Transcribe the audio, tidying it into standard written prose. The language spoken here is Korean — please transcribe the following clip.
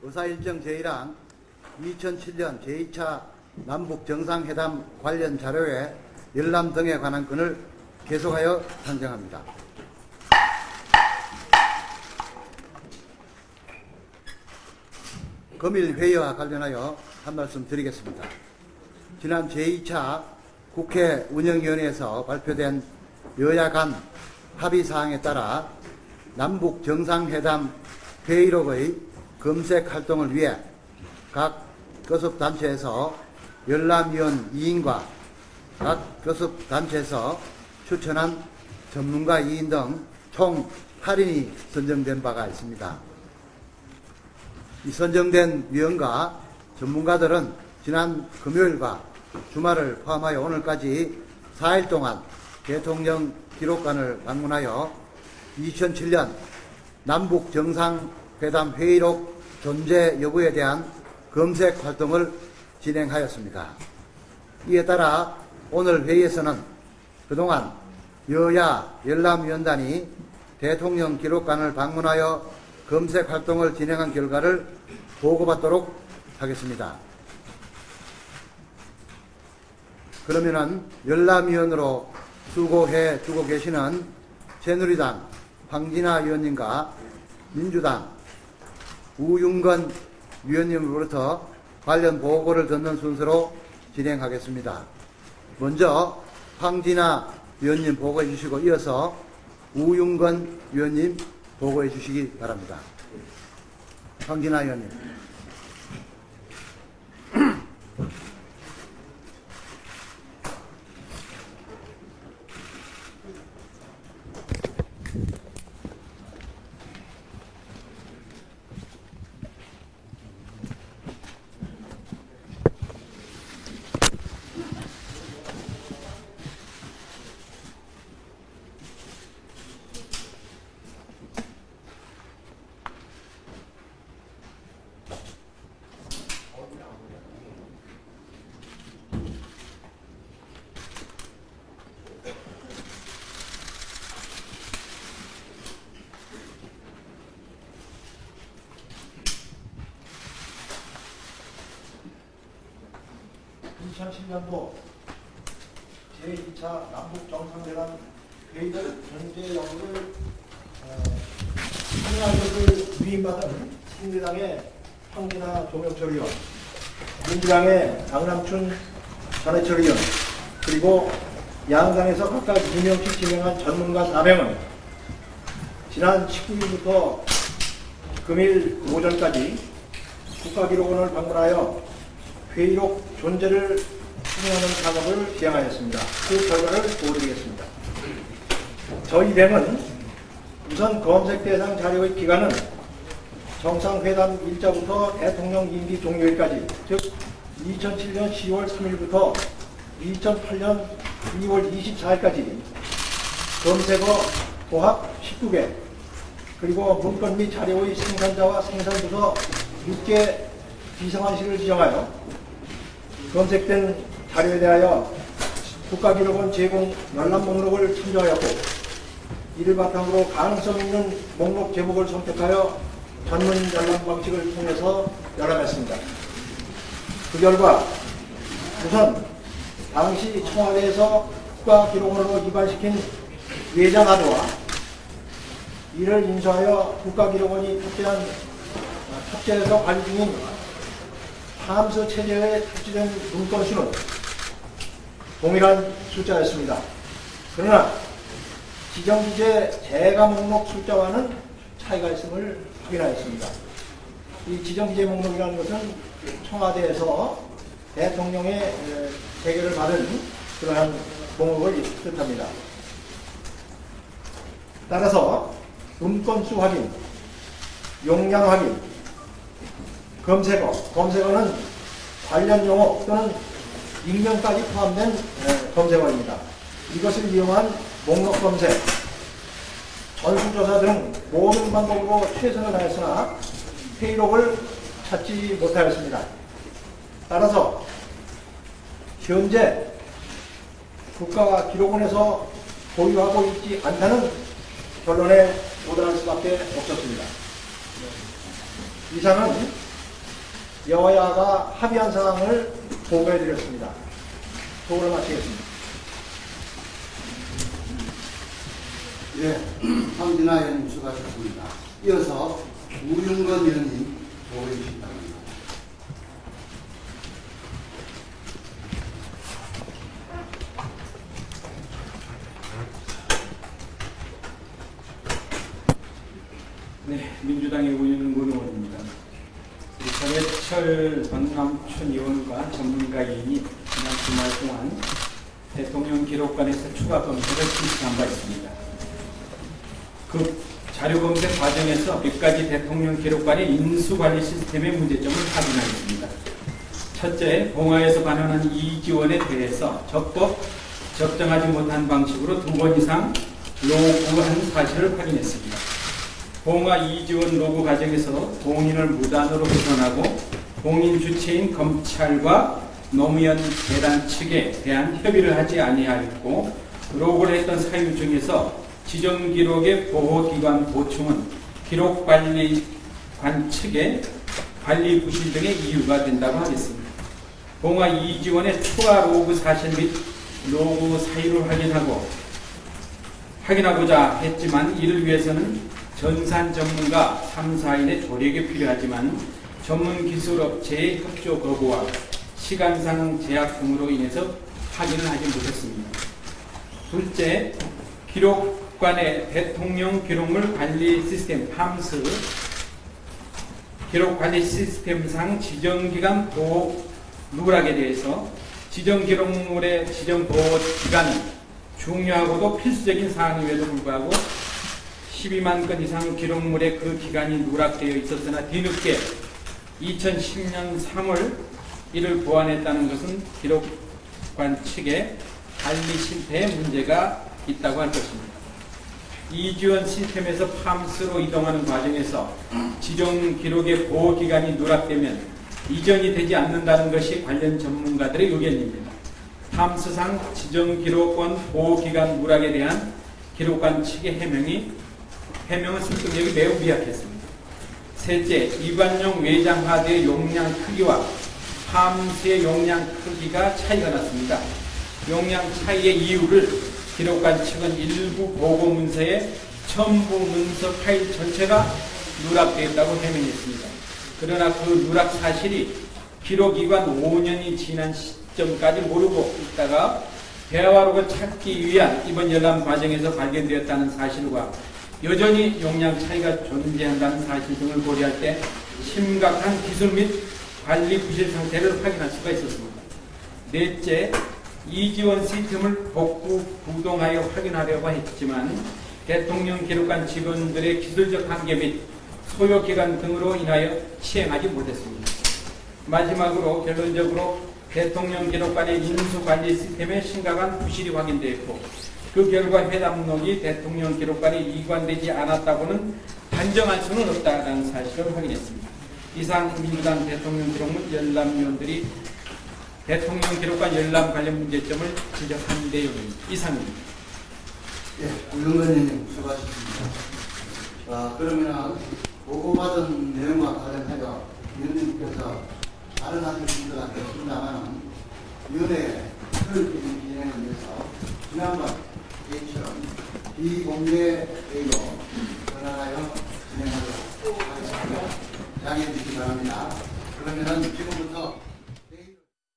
의사일정 제1항 2007년 제2차 남북정상회담 관련 자료의 열람 등에 관한 건을 계속하여 상정합니다. 금일 회의와 관련하여 한 말씀 드리겠습니다. 지난 제2차 국회 운영위원회에서 발표된 여야 간 합의사항에 따라 남북정상회담 회의록의 검색 활동을 위해 각 교섭단체에서 열람위원 2인과 각 교섭단체에서 추천한 전문가 2인 등 총 8인이 선정된 바가 있습니다. 이 선정된 위원과 전문가들은 지난 금요일과 주말을 포함하여 오늘까지 4일 동안 대통령 기록관을 방문하여 2007년 남북정상회담 회의록 존재 여부에 대한 검색 활동을 진행하였습니다. 이에 따라 오늘 회의에서는 그동안 여야 열람위원단이 대통령 기록관을 방문하여 검색 활동을 진행한 결과를 보고받도록 하겠습니다. 그러면은 열람위원으로 수고해 주고 계시는 새누리당 황진아 위원님과 민주당 우윤건 위원님으로부터 관련 보고를 듣는 순서로 진행하겠습니다. 먼저 황진아 위원님 보고해 주시고 이어서 우윤건 위원님 보고해 주시기 바랍니다. 황진아 위원님. 제2차 남북정상회담 회의를 전제 여부를 참여하기를 위임받은 새누리당의 황진아 조명철 의원, 민주당의 강남춘 전해철 의원, 그리고 양당에서 각각 2명씩 지명한 전문가 4명은 지난 19일부터 금일 오전까지 국가기록원을 방문하여 회의록 존재를 확인하는 작업을 시행하였습니다. 그 결과를 보여드리겠습니다. 저희 당은 우선 검색 대상 자료의 기간은 정상회담 일자부터 대통령 임기 종료일까지, 즉 2007년 10월 3일부터 2008년 2월 24일까지 검색어 도합 19개, 그리고 문건 및 자료의 생산자와 생산부서 6개 비상환실을 지정하여 검색된 자료에 대하여 국가기록원 제공 열람 목록을 참조하였고, 이를 바탕으로 가능성 있는 목록 제목을 선택하여 전문 열람 방식을 통해서 열람했습니다. 그 결과 우선 당시 청와대에서 국가기록원으로 이관시킨 예정하도와 이를 인수하여 국가기록원이 탑재해서 관리 중인 함수 체제에 탑재된 문건 수는 동일한 숫자였습니다. 그러나 지정기재 재가 목록 숫자와는 차이가 있음을 확인하였습니다. 이 지정기재 목록이라는 것은 청와대에서 대통령의 재결을 받은 그러한 목록을 뜻합니다. 따라서 문건수 확인, 용량 확인, 검색어는 관련 용어 또는 익명까지 포함된 검색어입니다. 이것을 이용한 목록 검색, 전수조사 등 모든 방법으로 최선을 다했으나 회의록을 찾지 못하였습니다. 따라서 현재 국가기록원에서 보유하고 있지 않다는 결론에 도달할 수밖에 없었습니다. 이상은 여야가 합의한 사항을 보고해드렸습니다. 보고를 마치겠습니다. 예, 황진아 의원님 수고하셨습니다. 이어서 우윤건 의원님 보고해 주시기 바랍니다. 네, 민주당의 우윤건 의원입니다. 전해철 박남춘 의원과 전문가인이 지난 주말 동안 대통령 기록관에서 추가 검색을 실시한 바 있습니다. 그 자료 검색 과정에서 몇 가지 대통령 기록관의 인수관리 시스템의 문제점을 확인하였습니다. 첫째, 봉화에서 반환한 이지원에 대해서 적법, 적정하지 못한 방식으로 2번 이상 로그한 사실을 확인했습니다. 봉화 이지원 로그 과정에서 공인을 무단으로 훼손하고 공인 주체인 검찰과 노무현 재단 측에 대한 협의를 하지 아니하였고, 로그를 했던 사유 중에서 지정기록의 보호기관 보충은 기록관리관 측의 관리 부실 등의 이유가 된다고 하겠습니다. 봉화 이지원의 추가 로그 사실 및 로그 사유를 확인하고자 했지만, 이를 위해서는 전산 전문가 3, 4인의 조력이 필요하지만 전문 기술업체의 협조 거부와 시간상 제약 등으로 인해서 확인을 하지 못했습니다. 둘째, 기록관의 대통령 기록물 관리 시스템 팜스 기록관리 시스템상 지정기간 보호 누락에 대해서 지정기록물의 지정보호기간은 중요하고도 필수적인 사항임에도 불구하고 12만 건 이상 기록물에 그 기간이 누락되어 있었으나 뒤늦게 2010년 3월 이를 보완했다는 것은 기록관 측의 관리 실태에 문제가 있다고 할 것입니다. 이지원 시스템에서 팜스로 이동하는 과정에서 지정 기록의 보호 기간이 누락되면 이전이 되지 않는다는 것이 관련 전문가들의 의견입니다. 팜스상 지정 기록권 보호 기간 누락에 대한 기록관 측의 해명은 설득력이 매우 미약했습니다. 셋째, 일반용 외장 하드의 용량 크기와 팜스의 용량 크기가 차이가 났습니다. 용량 차이의 이유를 기록관 측은 일부 보고 문서의 첨부 문서 파일 전체가 누락되었다고 해명했습니다. 그러나 그 누락 사실이 기록기간 5년이 지난 시점까지 모르고 있다가 대화록을 찾기 위한 이번 열람 과정에서 발견되었다는 사실과 여전히 용량 차이가 존재한다는 사실 등을 고려할 때 심각한 기술 및 관리 부실 상태를 확인할 수가 있었습니다. 넷째, 이지원 시스템을 복구 구동하여 확인하려고 했지만 대통령 기록관 직원들의 기술적 한계 및 소요 기간 등으로 인하여 시행하지 못했습니다. 마지막으로 결론적으로 대통령 기록관의 인수관리 시스템에 심각한 부실이 확인되었고, 그 결과 회담록이 대통령 기록관에 이관되지 않았다고는 단정할 수는 없다는 사실을 확인했습니다. 이상 민주당 대통령 기록물 열람위원들이 대통령 기록관 열람 관련 문제점을 지적한 내용입니다. 이상입니다. 예, 우윤건님 수고하셨습니다. 그러면 보고받은 내용과 관련하여 위원님께서 다른 하시는 분들 같습니다만 위원회의 효율적인 진행을 위해서 지난번 회의처럼 비공개 회의로 전환하여 진행하도록 하겠습니다. 양해해 주시기 바랍니다. 그러면 지금부터